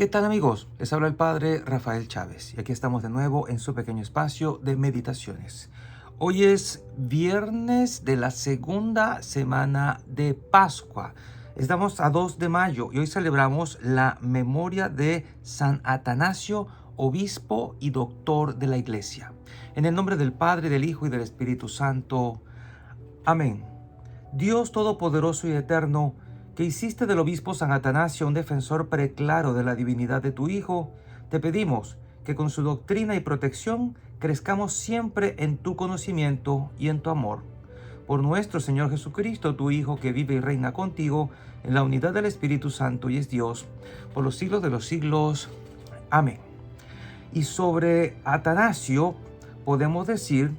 ¿Qué tal, amigos? Les habla el Padre Rafael Chávez y aquí estamos de nuevo en su pequeño espacio de meditaciones. Hoy es viernes de la segunda semana de Pascua. Estamos a 2 de mayo y hoy celebramos la memoria de San Atanasio, obispo y doctor de la Iglesia. En el nombre del Padre, del Hijo y del Espíritu Santo. Amén. Dios Todopoderoso y Eterno, que hiciste del obispo San Atanasio un defensor preclaro de la divinidad de tu Hijo, te pedimos que con su doctrina y protección crezcamos siempre en tu conocimiento y en tu amor. Por nuestro Señor Jesucristo, tu Hijo, que vive y reina contigo en la unidad del Espíritu Santo y es Dios, por los siglos de los siglos. Amén. Y sobre Atanasio podemos decir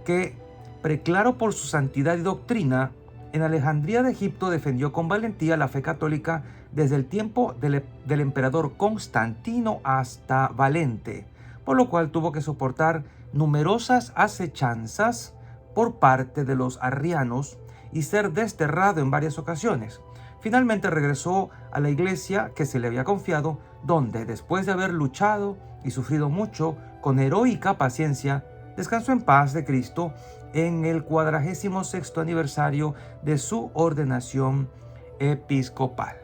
que, preclaro por su santidad y doctrina, en Alejandría de Egipto defendió con valentía la fe católica desde el tiempo del emperador Constantino hasta Valente, por lo cual tuvo que soportar numerosas acechanzas por parte de los arrianos y ser desterrado en varias ocasiones. Finalmente regresó a la iglesia que se le había confiado, donde, después de haber luchado y sufrido mucho, con heroica paciencia, descansó en paz de Cristo en el 46º aniversario de su ordenación episcopal.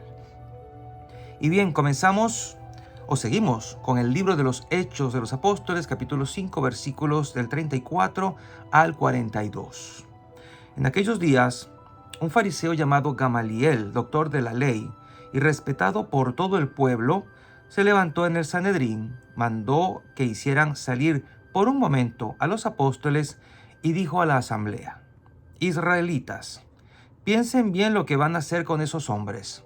Y bien, comenzamos o seguimos con el libro de los Hechos de los Apóstoles, capítulo 5, versículos del 34 al 42. En aquellos días, un fariseo llamado Gamaliel, doctor de la ley y respetado por todo el pueblo, se levantó en el Sanedrín, mandó que hicieran salir por un momento a los apóstoles y dijo a la asamblea: Israelitas, piensen bien lo que van a hacer con esos hombres.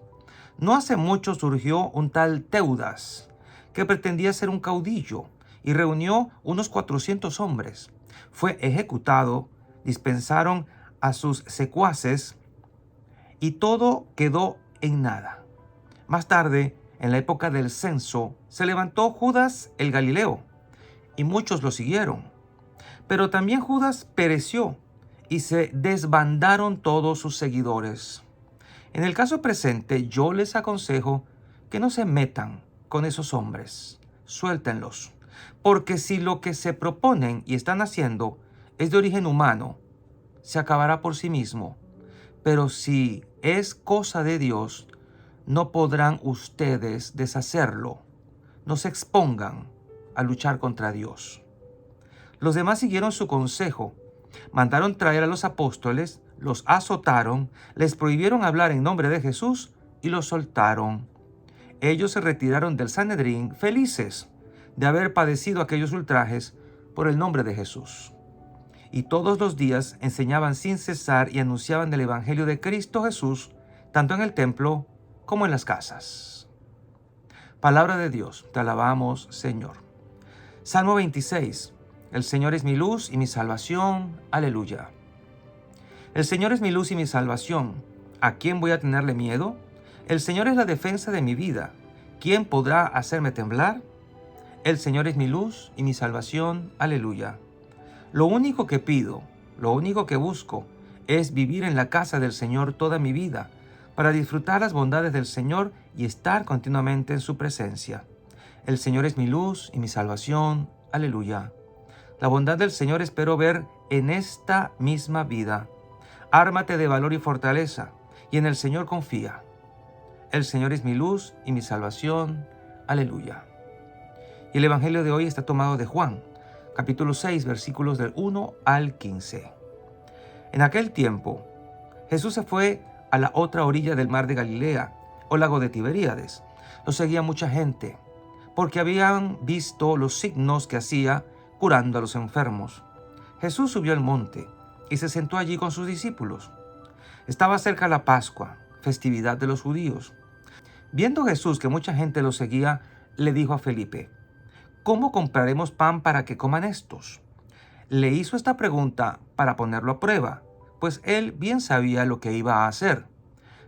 No hace mucho surgió un tal Teudas, que pretendía ser un caudillo, y reunió unos 400 hombres. Fue ejecutado, dispensaron a sus secuaces, y todo quedó en nada. Más tarde, en la época del censo, se levantó Judas el Galileo, y muchos lo siguieron. Pero también Judas pereció y se desbandaron todos sus seguidores. En el caso presente, yo les aconsejo que no se metan con esos hombres. Suéltenlos. Porque si lo que se proponen y están haciendo es de origen humano, se acabará por sí mismo. Pero si es cosa de Dios, no podrán ustedes deshacerlo. No se expongan a luchar contra Dios. Los demás siguieron su consejo. Mandaron traer a los apóstoles, los azotaron, les prohibieron hablar en nombre de Jesús y los soltaron. Ellos se retiraron del Sanedrín felices de haber padecido aquellos ultrajes por el nombre de Jesús. Y todos los días enseñaban sin cesar y anunciaban el Evangelio de Cristo Jesús, tanto en el templo como en las casas. Palabra de Dios, te alabamos, Señor. Salmo 26. El Señor es mi luz y mi salvación. Aleluya. El Señor es mi luz y mi salvación. ¿A quién voy a tenerle miedo? El Señor es la defensa de mi vida. ¿Quién podrá hacerme temblar? El Señor es mi luz y mi salvación. Aleluya. Lo único que pido, lo único que busco, es vivir en la casa del Señor toda mi vida, para disfrutar las bondades del Señor y estar continuamente en su presencia. El Señor es mi luz y mi salvación. Aleluya. La bondad del Señor espero ver en esta misma vida. Ármate de valor y fortaleza, y en el Señor confía. El Señor es mi luz y mi salvación. Aleluya. Y el Evangelio de hoy está tomado de Juan, capítulo 6, versículos del 1 al 15. En aquel tiempo, Jesús se fue a la otra orilla del mar de Galilea, o lago de Tiberíades. Lo seguía mucha gente, porque habían visto los signos que hacía curando a los enfermos. Jesús subió al monte y se sentó allí con sus discípulos. Estaba cerca la Pascua, festividad de los judíos. Viendo Jesús que mucha gente lo seguía, le dijo a Felipe: ¿Cómo compraremos pan para que coman estos? Le hizo esta pregunta para ponerlo a prueba, pues él bien sabía lo que iba a hacer.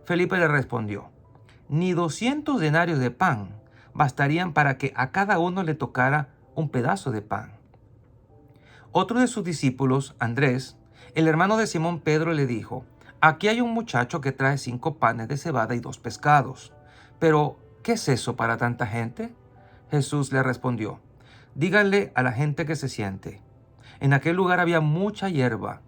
Felipe le respondió: Ni 200 denarios de pan bastarían para que a cada uno le tocara un pedazo de pan. Otro de sus discípulos, Andrés, el hermano de Simón Pedro, le dijo: Aquí hay un muchacho que trae 5 panes de cebada y 2 pescados. Pero ¿qué es eso para tanta gente? Jesús le respondió, díganle a la gente que se siente. En aquel lugar había mucha hierba.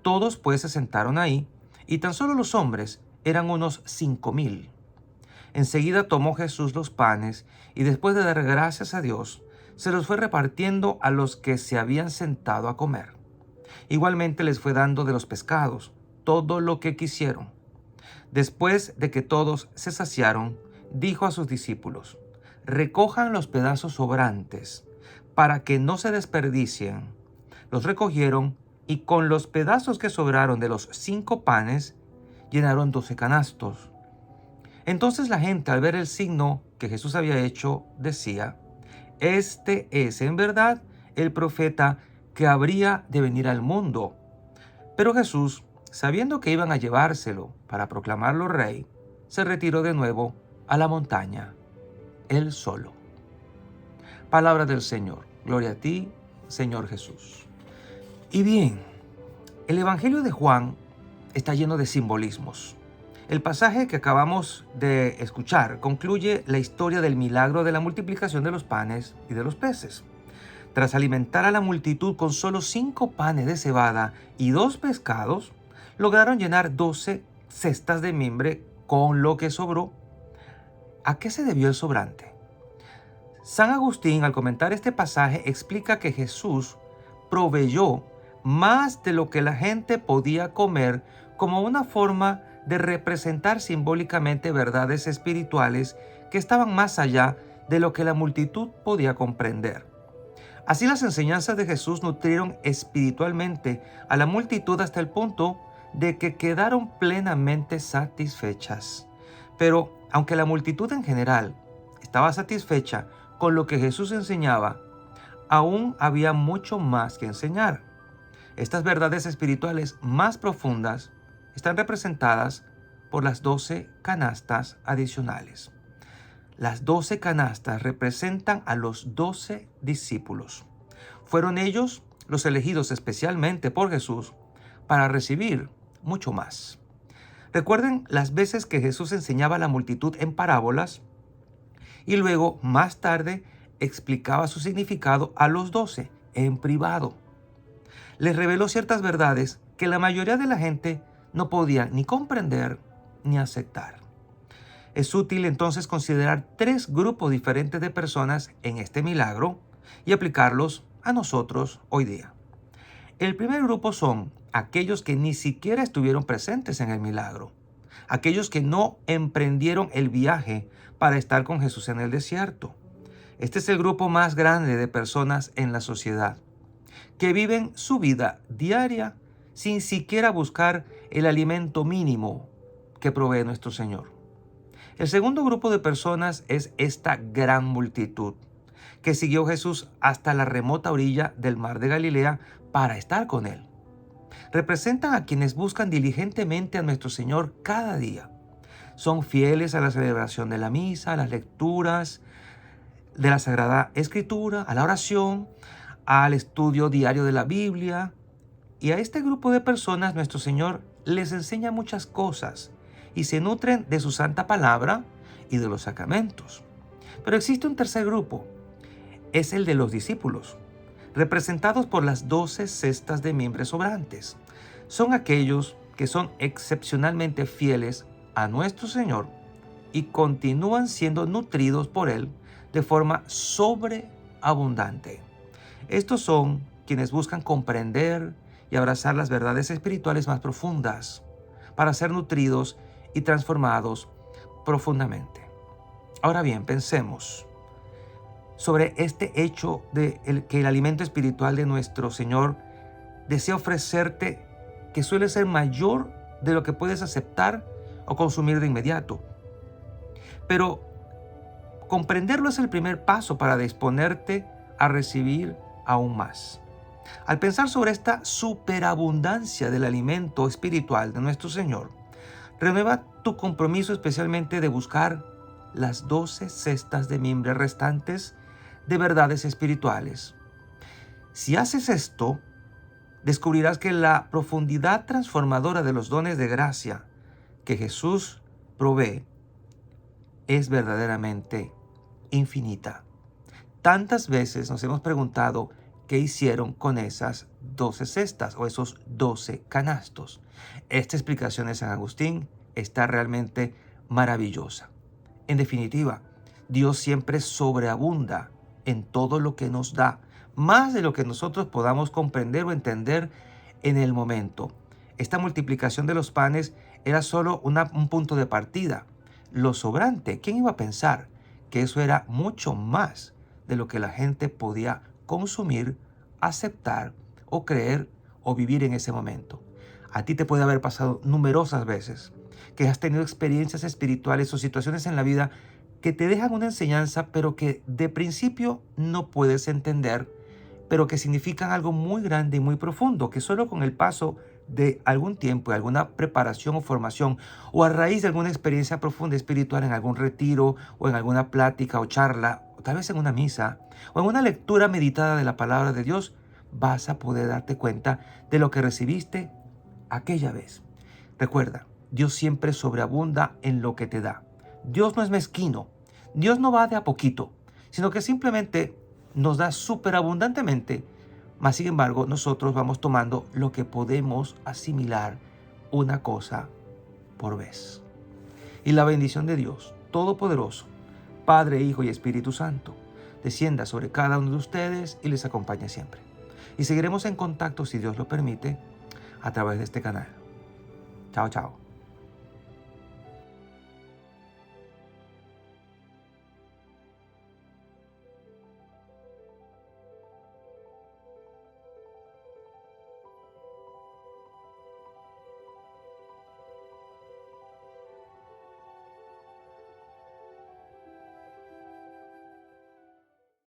Todos pues se sentaron ahí, y tan solo los hombres eran unos 5,000. Enseguida tomó Jesús los panes, y después de dar gracias a Dios, se los fue repartiendo a los que se habían sentado a comer. Igualmente les fue dando de los pescados, todo lo que quisieron. Después de que todos se saciaron, dijo a sus discípulos, recojan los pedazos sobrantes, para que no se desperdicien. Los recogieron, y con los pedazos que sobraron de los 5 panes, llenaron 12 canastos. Entonces la gente, al ver el signo que Jesús había hecho, decía, este es en verdad el profeta que habría de venir al mundo. Pero Jesús, sabiendo que iban a llevárselo para proclamarlo rey, se retiró de nuevo a la montaña, él solo. Palabra del Señor. Gloria a ti, Señor Jesús. Y bien, el Evangelio de Juan está lleno de simbolismos. El pasaje que acabamos de escuchar concluye la historia del milagro de la multiplicación de los panes y de los peces. Tras alimentar a la multitud con solo 5 panes de cebada y 2 pescados, lograron llenar 12 cestas de mimbre con lo que sobró. ¿A qué se debió el sobrante? San Agustín, al comentar este pasaje, explica que Jesús proveyó más de lo que la gente podía comer como una forma de representar simbólicamente verdades espirituales que estaban más allá de lo que la multitud podía comprender. Así las enseñanzas de Jesús nutrieron espiritualmente a la multitud hasta el punto de que quedaron plenamente satisfechas. Pero aunque la multitud en general estaba satisfecha con lo que Jesús enseñaba, aún había mucho más que enseñar. Estas verdades espirituales más profundas están representadas por las 12 canastas adicionales. Las 12 canastas representan a los 12 discípulos. Fueron ellos los elegidos especialmente por Jesús para recibir mucho más. Recuerden las veces que Jesús enseñaba a la multitud en parábolas y luego, más tarde, explicaba su significado a los 12 en privado. Les reveló ciertas verdades que la mayoría de la gente no podía ni comprender ni aceptar. Es útil entonces considerar 3 grupos diferentes de personas en este milagro y aplicarlos a nosotros hoy día. El primer grupo son aquellos que ni siquiera estuvieron presentes en el milagro, aquellos que no emprendieron el viaje para estar con Jesús en el desierto. Este es el grupo más grande de personas en la sociedad, que viven su vida diaria sin siquiera buscar el alimento mínimo que provee nuestro Señor. El segundo grupo de personas es esta gran multitud que siguió a Jesús hasta la remota orilla del mar de Galilea para estar con Él. Representan a quienes buscan diligentemente a nuestro Señor cada día. Son fieles a la celebración de la misa, a las lecturas de la Sagrada Escritura, a la oración, al estudio diario de la Biblia. Y a este grupo de personas nuestro Señor les enseña muchas cosas y se nutren de su santa palabra y de los sacramentos. Pero existe un tercer grupo, es el de los discípulos, representados por las 12 cestas de mimbre sobrantes. Son aquellos que son excepcionalmente fieles a nuestro Señor y continúan siendo nutridos por Él de forma sobreabundante. Estos son quienes buscan comprender y abrazar las verdades espirituales más profundas para ser nutridos y transformados profundamente. Ahora bien, pensemos sobre este hecho de que el alimento espiritual de nuestro Señor desea ofrecerte, que suele ser mayor de lo que puedes aceptar o consumir de inmediato. Pero comprenderlo es el primer paso para disponerte a recibir aún más. Al pensar sobre esta superabundancia del alimento espiritual de nuestro Señor, renueva tu compromiso especialmente de buscar las 12 cestas de mimbre restantes de verdades espirituales. Si haces esto, descubrirás que la profundidad transformadora de los dones de gracia que Jesús provee es verdaderamente infinita. Tantas veces nos hemos preguntado qué hicieron con esas 12 cestas o esos 12 canastos. Esta explicación de San Agustín está realmente maravillosa. En definitiva, Dios siempre sobreabunda en todo lo que nos da, más de lo que nosotros podamos comprender o entender en el momento. Esta multiplicación de los panes era solo un punto de partida. Lo sobrante, ¿quién iba a pensar que eso era mucho más de lo que la gente podía consumir, aceptar o creer o vivir en ese momento? A ti te puede haber pasado numerosas veces que has tenido experiencias espirituales o situaciones en la vida que te dejan una enseñanza, pero que de principio no puedes entender, pero que significan algo muy grande y muy profundo, que solo con el paso de algún tiempo y alguna preparación o formación, o a raíz de alguna experiencia profunda espiritual en algún retiro, o en alguna plática o charla, o tal vez en una misa, o en una lectura meditada de la palabra de Dios, vas a poder darte cuenta de lo que recibiste aquella vez. Recuerda, Dios siempre sobreabunda en lo que te da. Dios no es mezquino. Dios no va de a poquito, sino que simplemente nos da superabundantemente. Mas, sin embargo, nosotros vamos tomando lo que podemos asimilar una cosa por vez. Y la bendición de Dios Todopoderoso, Padre, Hijo y Espíritu Santo, descienda sobre cada uno de ustedes y les acompañe siempre. Y seguiremos en contacto, si Dios lo permite, a través de este canal. Chao, chao.